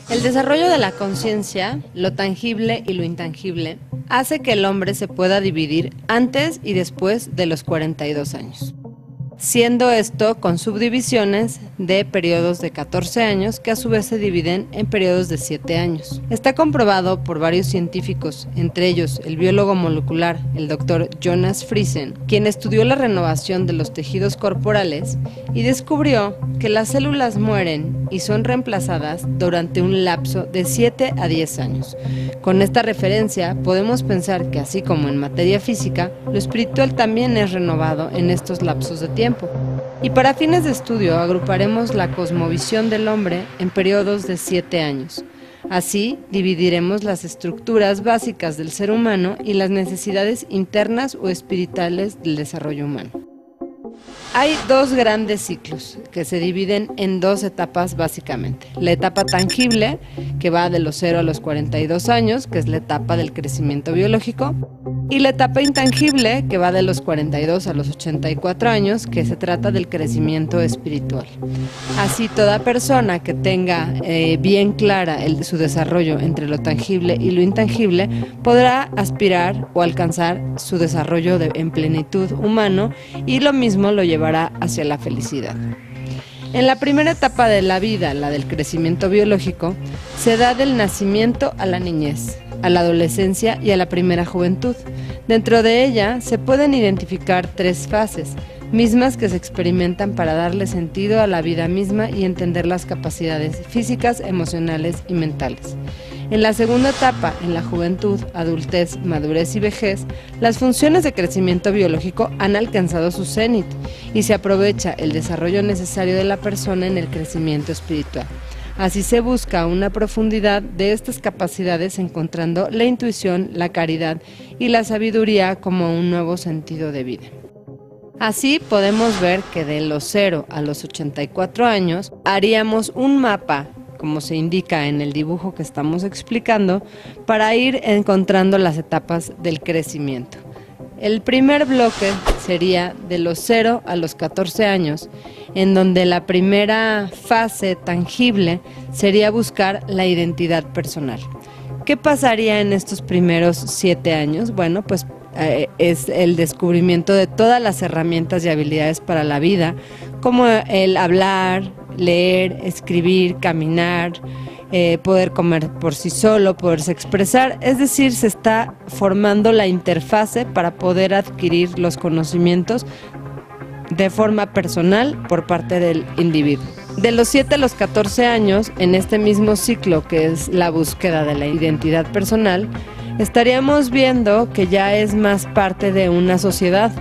El desarrollo de la conciencia, lo tangible y lo intangible, hace que el hombre se pueda dividir antes y después de los 42 años, siendo esto con subdivisiones de periodos de 14 años que a su vez se dividen en periodos de 7 años. Está comprobado por varios científicos, entre ellos el biólogo molecular, el Dr. Jonas Friesen, quien estudió la renovación de los tejidos corporales y descubrió que las células mueren y son reemplazadas durante un lapso de 7 a 10 años. Con esta referencia podemos pensar que así como en materia física, lo espiritual también es renovado en estos lapsos de tiempo. Y para fines de estudio agruparemos la cosmovisión del hombre en periodos de 7 años. Así dividiremos las estructuras básicas del ser humano y las necesidades internas o espirituales del desarrollo humano. Hay dos grandes ciclos que se dividen en dos etapas básicamente. La etapa tangible, que va de los 0 a los 42 años, que es la etapa del crecimiento biológico, y la etapa intangible, que va de los 42 a los 84 años, que se trata del crecimiento espiritual. Así, toda persona que tenga bien clara su desarrollo entre lo tangible y lo intangible, podrá aspirar o alcanzar su desarrollo en plenitud humano, y lo mismo lo llevará hacia la felicidad. En la primera etapa de la vida, la del crecimiento biológico, se da del nacimiento a la niñez, a la adolescencia y a la primera juventud. Dentro de ella se pueden identificar 3 fases, mismas que se experimentan para darle sentido a la vida misma y entender las capacidades físicas, emocionales y mentales. En la segunda etapa, en la juventud, adultez, madurez y vejez, las funciones de crecimiento biológico han alcanzado su cenit y se aprovecha el desarrollo necesario de la persona en el crecimiento espiritual. Así se busca una profundidad de estas capacidades encontrando la intuición, la caridad y la sabiduría como un nuevo sentido de vida. Así podemos ver que de los 0 a los 84 años haríamos un mapa, como se indica en el dibujo que estamos explicando, para ir encontrando las etapas del crecimiento. El primer bloque sería de los 0 a los 14 años, en donde la primera fase tangible sería buscar la identidad personal. ¿Qué pasaría en estos primeros 7 años? Bueno, pues es el descubrimiento de todas las herramientas y habilidades para la vida, como el hablar, leer, escribir, caminar, poder comer por sí solo, poderse expresar, es decir, se está formando la interfase para poder adquirir los conocimientos de forma personal por parte del individuo. De los 7 a los 14 años, en este mismo ciclo que es la búsqueda de la identidad personal, estaríamos viendo que ya es más parte de una sociedad.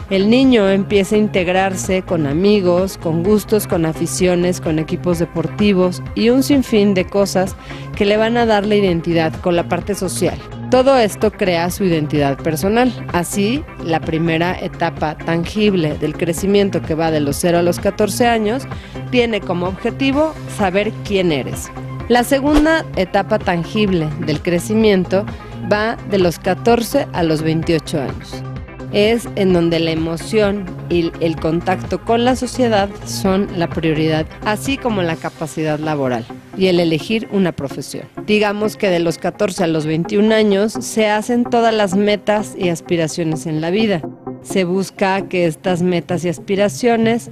El niño empieza a integrarse con amigos, con gustos, con aficiones, con equipos deportivos y un sinfín de cosas que le van a dar la identidad con la parte social. Todo esto crea su identidad personal. Así, la primera etapa tangible del crecimiento, que va de los 0 a los 14 años, tiene como objetivo saber quién eres. La segunda etapa tangible del crecimiento va de los 14 a los 28 años. Es en donde la emoción y el contacto con la sociedad son la prioridad, así como la capacidad laboral y el elegir una profesión. Digamos que de los 14 a los 21 años se hacen todas las metas y aspiraciones en la vida. Se busca que estas metas y aspiraciones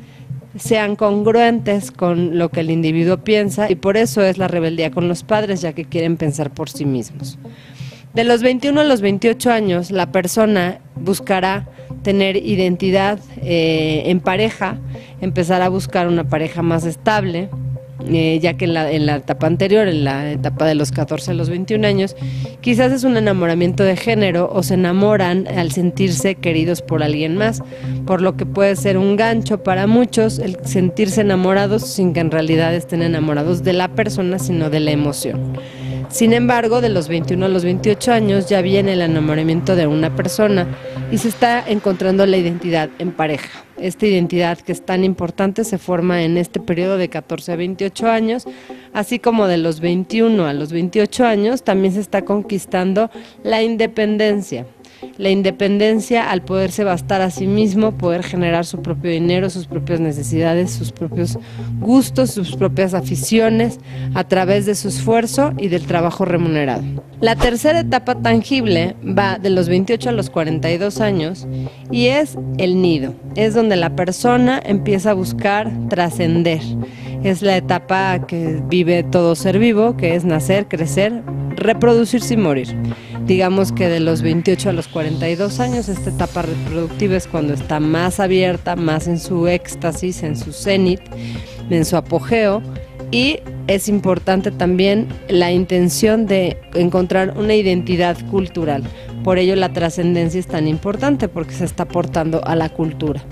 sean congruentes con lo que el individuo piensa, y por eso es la rebeldía con los padres, ya que quieren pensar por sí mismos. De los 21 a los 28 años, la persona buscará tener identidad en pareja, empezar a buscar una pareja más estable, ya que en la etapa anterior, en la etapa de los 14 a los 21 años, quizás es un enamoramiento de género o se enamoran al sentirse queridos por alguien más, por lo que puede ser un gancho para muchos el sentirse enamorados sin que en realidad estén enamorados de la persona, sino de la emoción. Sin embargo, de los 21 a los 28 años ya viene el enamoramiento de una persona y se está encontrando la identidad en pareja. Esta identidad, que es tan importante, se forma en este periodo de 14 a 28 años, así como de los 21 a los 28 años también se está conquistando la independencia. la independencia al poderse bastar a sí mismo, poder generar su propio dinero, sus propias necesidades, sus propios gustos, sus propias aficiones, a través de su esfuerzo y del trabajo remunerado. La tercera etapa tangible va de los 28 a los 42 años y es el nido. Es donde la persona empieza a buscar trascender. Es la etapa que vive todo ser vivo, que es nacer, crecer, reproducirse y morir. Digamos que de los 28 a los 42 años, esta etapa reproductiva es cuando está más abierta, más en su éxtasis, en su cenit, en su apogeo. Y es importante también la intención de encontrar una identidad cultural. Por ello la trascendencia es tan importante, porque se está aportando a la cultura.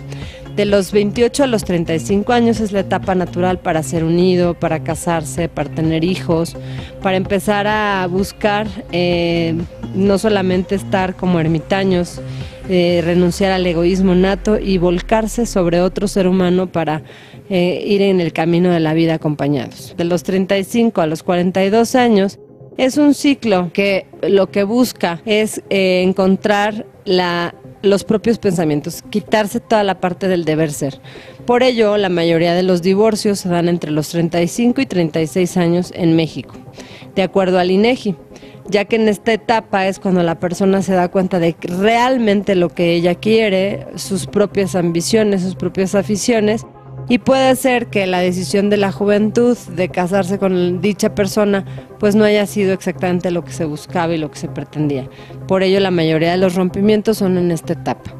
De los 28 a los 35 años es la etapa natural para ser unido, para casarse, para tener hijos, para empezar a buscar no solamente estar como ermitaños, renunciar al egoísmo nato y volcarse sobre otro ser humano para ir en el camino de la vida acompañados. De los 35 a los 42 años es un ciclo que lo que busca es encontrar los propios pensamientos, quitarse toda la parte del deber ser. Por ello, la mayoría de los divorcios se dan entre los 35 y 36 años en México, de acuerdo al INEGI, ya que en esta etapa es cuando la persona se da cuenta de realmente lo que ella quiere, sus propias ambiciones, sus propias aficiones, y puede ser que la decisión de la juventud de casarse con dicha persona pues no haya sido exactamente lo que se buscaba y lo que se pretendía. Por ello la mayoría de los rompimientos son en esta etapa.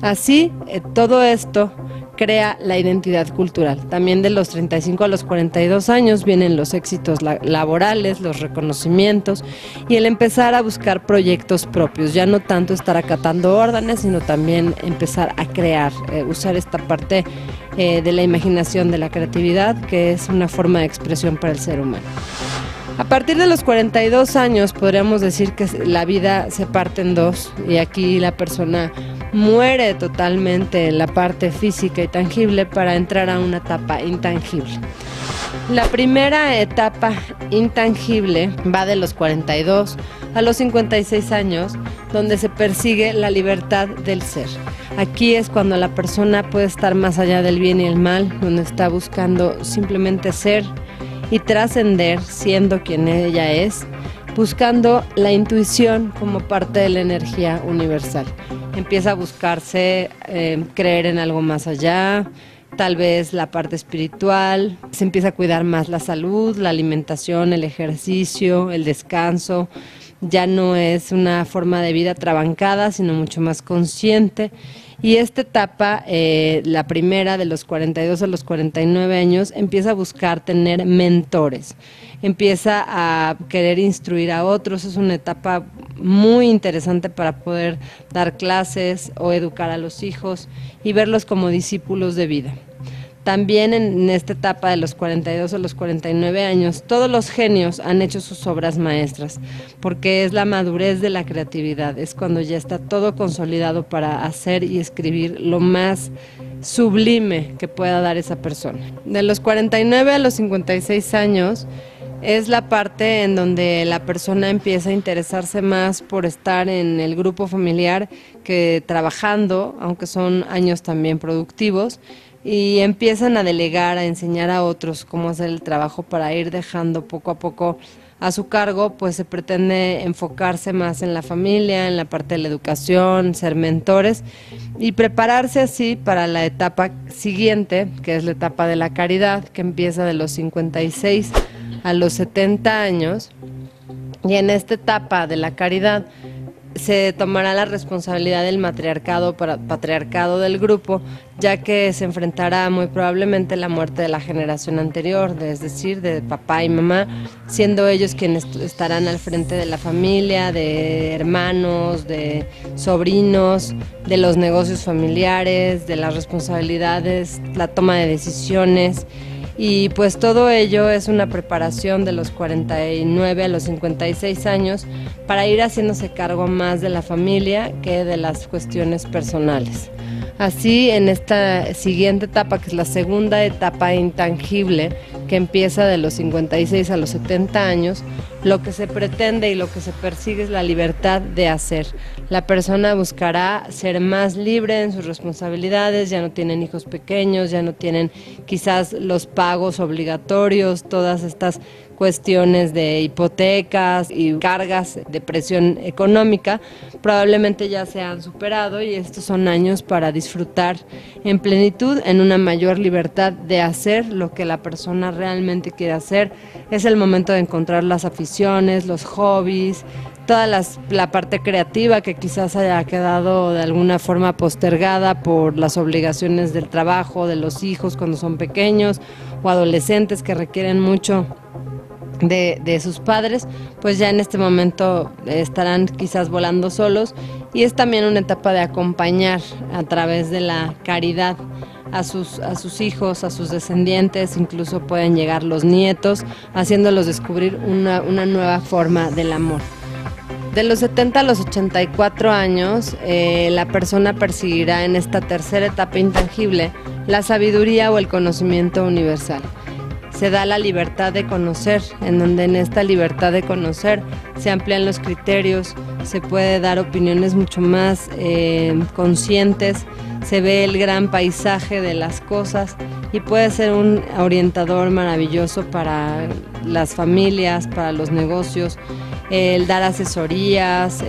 Así, todo esto crea la identidad cultural. También de los 35 a los 42 años vienen los éxitos laborales, los reconocimientos y el empezar a buscar proyectos propios. Ya no tanto estar acatando órdenes, sino también empezar a crear, usar esta parte de la imaginación, de la creatividad, que es una forma de expresión para el ser humano. A partir de los 42 años podríamos decir que la vida se parte en dos y aquí la persona muere totalmente en la parte física y tangible para entrar a una etapa intangible. La primera etapa intangible va de los 42 a los 56 años, donde se persigue la libertad del ser. Aquí es cuando la persona puede estar más allá del bien y el mal, donde está buscando simplemente ser y trascender siendo quien ella es, buscando la intuición como parte de la energía universal. Empieza a buscarse creer en algo más allá, tal vez la parte espiritual, se empieza a cuidar más la salud, la alimentación, el ejercicio, el descanso. Ya no es una forma de vida trabancada, sino mucho más consciente. Y esta etapa, la primera de los 42 a los 49 años, empieza a buscar tener mentores, empieza a querer instruir a otros. Es una etapa muy interesante para poder dar clases o educar a los hijos y verlos como discípulos de vida. También en esta etapa de los 42 a los 49 años, todos los genios han hecho sus obras maestras, porque es la madurez de la creatividad, es cuando ya está todo consolidado para hacer y escribir lo más sublime que pueda dar esa persona. De los 49 a los 56 años es la parte en donde la persona empieza a interesarse más por estar en el grupo familiar que trabajando, aunque son años también productivos, y empiezan a delegar, a enseñar a otros cómo hacer el trabajo para ir dejando poco a poco a su cargo, pues se pretende enfocarse más en la familia, en la parte de la educación, ser mentores y prepararse así para la etapa siguiente, que es la etapa de la caridad, que empieza de los 56 a los 70 años, y en esta etapa de la caridad se tomará la responsabilidad del patriarcado del grupo, ya que se enfrentará muy probablemente la muerte de la generación anterior, es decir, de papá y mamá, siendo ellos quienes estarán al frente de la familia, de hermanos, de sobrinos, de los negocios familiares, de las responsabilidades, la toma de decisiones. Y pues todo ello es una preparación de los 49 a los 56 años para ir haciéndose cargo más de la familia que de las cuestiones personales. Así, en esta siguiente etapa, que es la segunda etapa intangible, que empieza de los 56 a los 70 años, lo que se pretende y lo que se persigue es la libertad de hacer. La persona buscará ser más libre en sus responsabilidades, ya no tienen hijos pequeños, ya no tienen quizás los pagos obligatorios, todas estas cuestiones de hipotecas y cargas de presión económica, probablemente ya se han superado y estos son años para disfrutar en plenitud, en una mayor libertad de hacer lo que la persona realmente quiere hacer. Es el momento de encontrar las aficiones, los hobbies, toda la parte creativa que quizás haya quedado de alguna forma postergada por las obligaciones del trabajo, de los hijos cuando son pequeños o adolescentes que requieren mucho de sus padres, pues ya en este momento estarán quizás volando solos, y es también una etapa de acompañar a través de la caridad a sus hijos, a sus descendientes, incluso pueden llegar los nietos, haciéndolos descubrir una nueva forma del amor. De los 70 a los 84 años, la persona perseguirá en esta tercera etapa intangible la sabiduría o el conocimiento universal. Se da la libertad de conocer, en donde en esta libertad de conocer se amplían los criterios, se puede dar opiniones mucho más conscientes, se ve el gran paisaje de las cosas y puede ser un orientador maravilloso para las familias, para los negocios, el dar asesorías,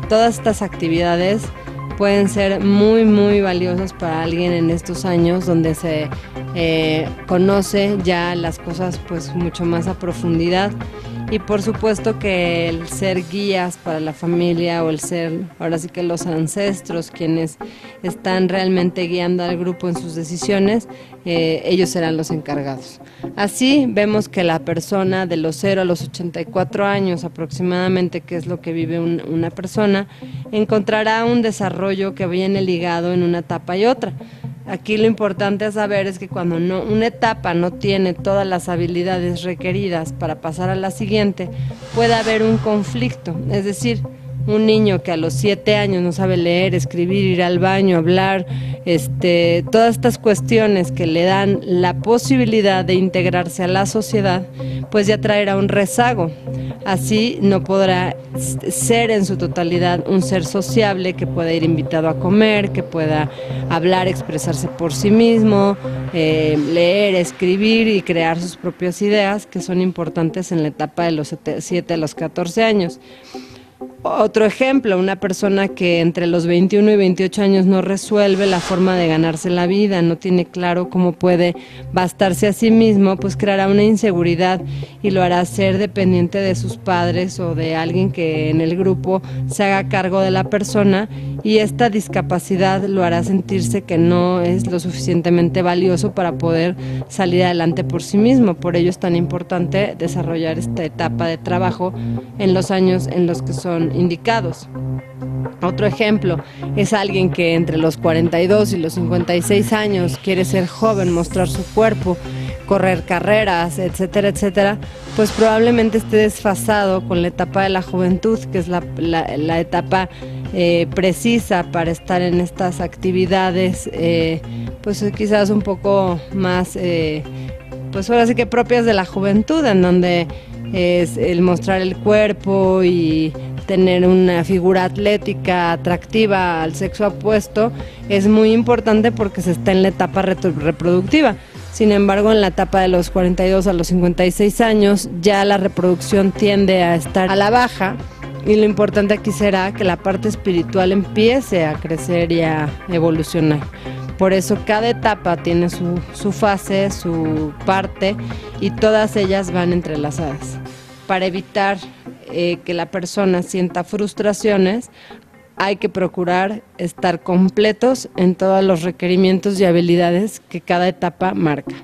todas estas actividades pueden ser muy, muy valiosas para alguien en estos años donde se conoce ya las cosas pues mucho más a profundidad. Y por supuesto que el ser guías para la familia o el ser, ahora sí que los ancestros, quienes están realmente guiando al grupo en sus decisiones, ellos serán los encargados. Así vemos que la persona de los 0 a los 84 años aproximadamente, que es lo que vive una persona, encontrará un desarrollo que viene ligado en una etapa y otra. Aquí lo importante a saber es que cuando una etapa no tiene todas las habilidades requeridas para pasar a la siguiente, puede haber un conflicto. Es decir, un niño que a los 7 años no sabe leer, escribir, ir al baño, hablar, todas estas cuestiones que le dan la posibilidad de integrarse a la sociedad, pues ya traerá un rezago. Así no podrá ser en su totalidad un ser sociable que pueda ir invitado a comer, que pueda hablar, expresarse por sí mismo, leer, escribir y crear sus propias ideas, que son importantes en la etapa de los 7 a los 14 años. Otro ejemplo, una persona que entre los 21 y 28 años no resuelve la forma de ganarse la vida, no tiene claro cómo puede bastarse a sí mismo, pues creará una inseguridad y lo hará ser dependiente de sus padres o de alguien que en el grupo se haga cargo de la persona, y esta discapacidad lo hará sentirse que no es lo suficientemente valioso para poder salir adelante por sí mismo. Por ello es tan importante desarrollar esta etapa de trabajo en los años en los que son indicados. Otro ejemplo es alguien que entre los 42 y los 56 años quiere ser joven, mostrar su cuerpo, correr carreras, etcétera, etcétera, pues probablemente esté desfasado con la etapa de la juventud, que es la etapa precisa para estar en estas actividades, pues quizás un poco más, pues ahora sí que propias de la juventud, en donde es el mostrar el cuerpo y tener una figura atlética atractiva al sexo opuesto es muy importante porque se está en la etapa reproductiva. Sin embargo, en la etapa de los 42 a los 56 años ya la reproducción tiende a estar a la baja, y lo importante aquí será que la parte espiritual empiece a crecer y a evolucionar. Por eso cada etapa tiene su fase, su parte, y todas ellas van entrelazadas. Para evitar que la persona sienta frustraciones, hay que procurar estar completos en todos los requerimientos y habilidades que cada etapa marca.